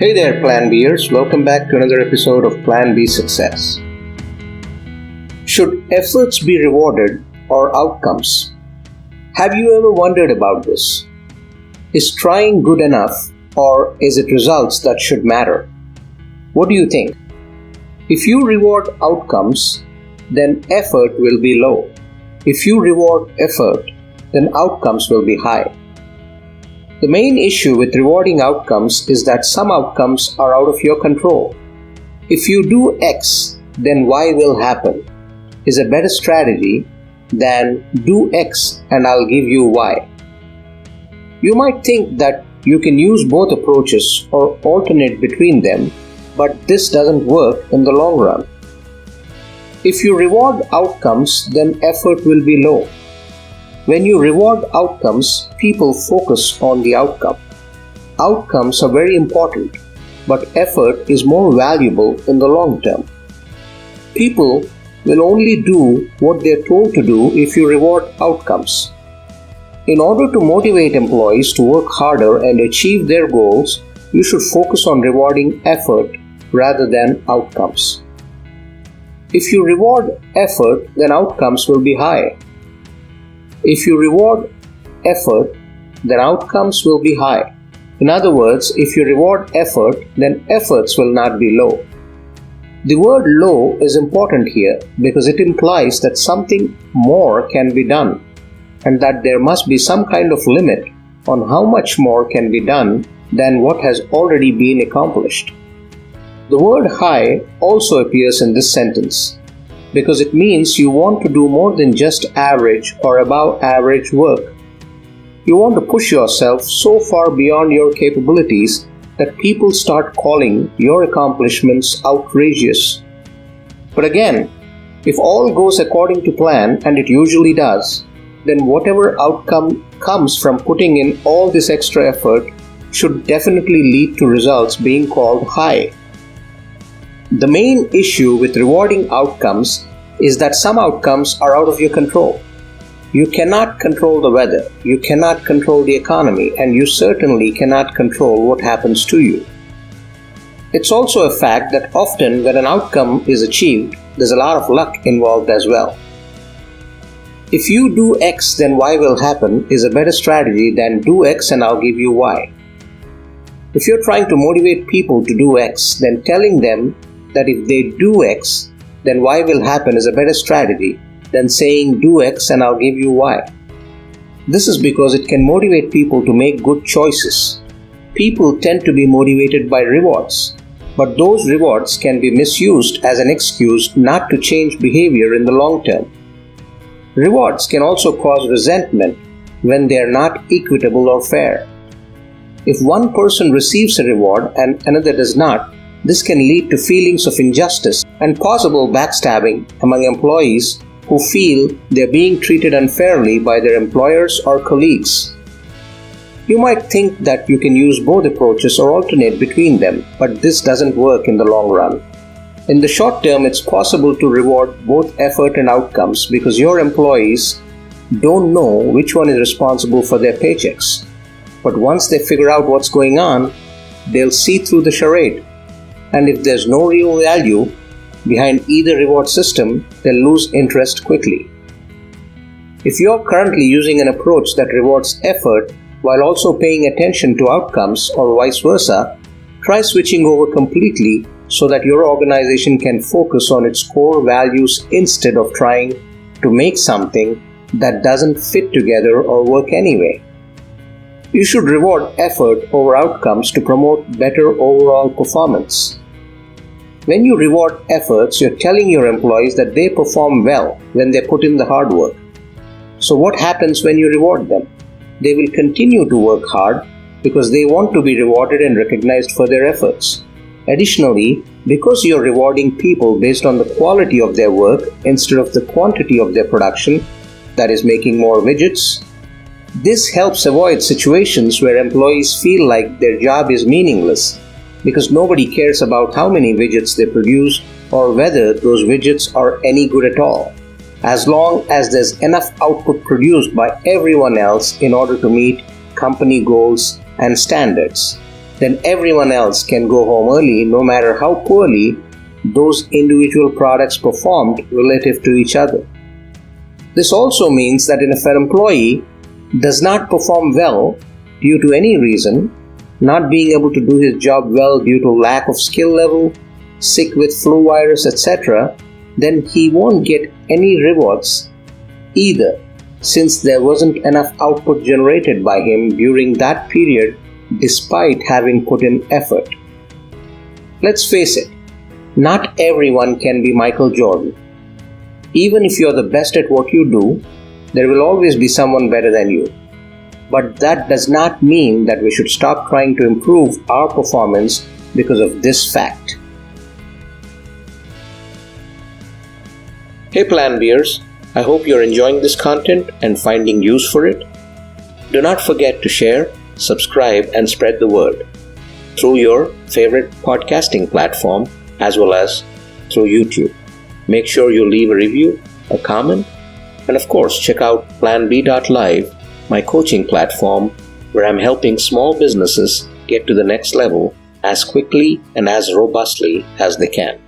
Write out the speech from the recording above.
Hey there, Plan Bers. Welcome back to another episode of Plan B Success. Should efforts be rewarded or outcomes? Have you ever wondered about this? Is trying good enough, or is it results that should matter? What do you think? If you reward outcomes, then effort will be low. If you reward effort, then outcomes will be high. The main issue with rewarding outcomes is that some outcomes are out of your control. If you do X, then Y will happen is a better strategy than do X and I'll give you Y. You might think that you can use both approaches or alternate between them, but this doesn't work in the long run. If you reward outcomes, then effort will be low. When you reward outcomes, people focus on the outcome. Outcomes are very important, but effort is more valuable in the long term. People will only do what they're told to do if you reward outcomes. In order to motivate employees to work harder and achieve their goals, you should focus on rewarding effort rather than outcomes. If you reward effort, then outcomes will be high. If you reward effort, then outcomes will be high. In other words, if you reward effort, then efforts will not be low. The word low is important here because it implies that something more can be done and that there must be some kind of limit on how much more can be done than what has already been accomplished. The word high also appears in this sentence because it means you want to do more than just average or above average work. You want to push yourself so far beyond your capabilities that people start calling your accomplishments outrageous. But again, if all goes according to plan, and it usually does, then whatever outcome comes from putting in all this extra effort should definitely lead to results being called high. The main issue with rewarding outcomes is that some outcomes are out of your control. You cannot control the weather, you cannot control the economy, and you certainly cannot control what happens to you. It's also a fact that often when an outcome is achieved, there's a lot of luck involved as well. If you do X, then Y will happen is a better strategy than do X and I'll give you Y. If you're trying to motivate people to do X, then telling them that if they do X, then Y will happen is a better strategy than saying do X and I'll give you Y. This is because it can motivate people to make good choices. People tend to be motivated by rewards, but those rewards can be misused as an excuse not to change behavior in the long term. Rewards can also cause resentment when they are not equitable or fair. If one person receives a reward and another does not, this can lead to feelings of injustice and possible backstabbing among employees who feel they're being treated unfairly by their employers or colleagues. You might think that you can use both approaches or alternate between them, but this doesn't work in the long run. In the short term, it's possible to reward both effort and outcomes because your employees don't know which one is responsible for their paychecks. But once they figure out what's going on, they'll see through the charade. And if there's no real value behind either reward system, they'll lose interest quickly. If you're currently using an approach that rewards effort while also paying attention to outcomes or vice versa, try switching over completely so that your organization can focus on its core values instead of trying to make something that doesn't fit together or work anyway. You should reward effort over outcomes to promote better overall performance. When you reward efforts, you're telling your employees that they perform well when they put in the hard work. So what happens when you reward them? They will continue to work hard because they want to be rewarded and recognized for their efforts. Additionally, because you're rewarding people based on the quality of their work instead of the quantity of their production, that is making more widgets, this helps avoid situations where employees feel like their job is meaningless because nobody cares about how many widgets they produce or whether those widgets are any good at all, as long as there's enough output produced by everyone else in order to meet company goals and standards. then everyone else can go home early no matter how poorly those individual products performed relative to each other. This also means that if an employee does not perform well due to any reason, not being able to do his job well due to lack of skill level, sick with flu virus, etc., then he won't get any rewards either, since there wasn't enough output generated by him during that period despite having put in effort. Let's face it, not everyone can be Michael Jordan. Even if you're the best at what you do, there will always be someone better than you. But that does not mean that we should stop trying to improve our performance because of this fact. Hey Plan Bers, I hope you're enjoying this content and finding use for it. Do not forget to share, subscribe, and spread the word through your favorite podcasting platform as well as through YouTube. Make sure you leave a review, a comment, and of course check out planb.live, my coaching platform where I'm helping small businesses get to the next level as quickly and as robustly as they can.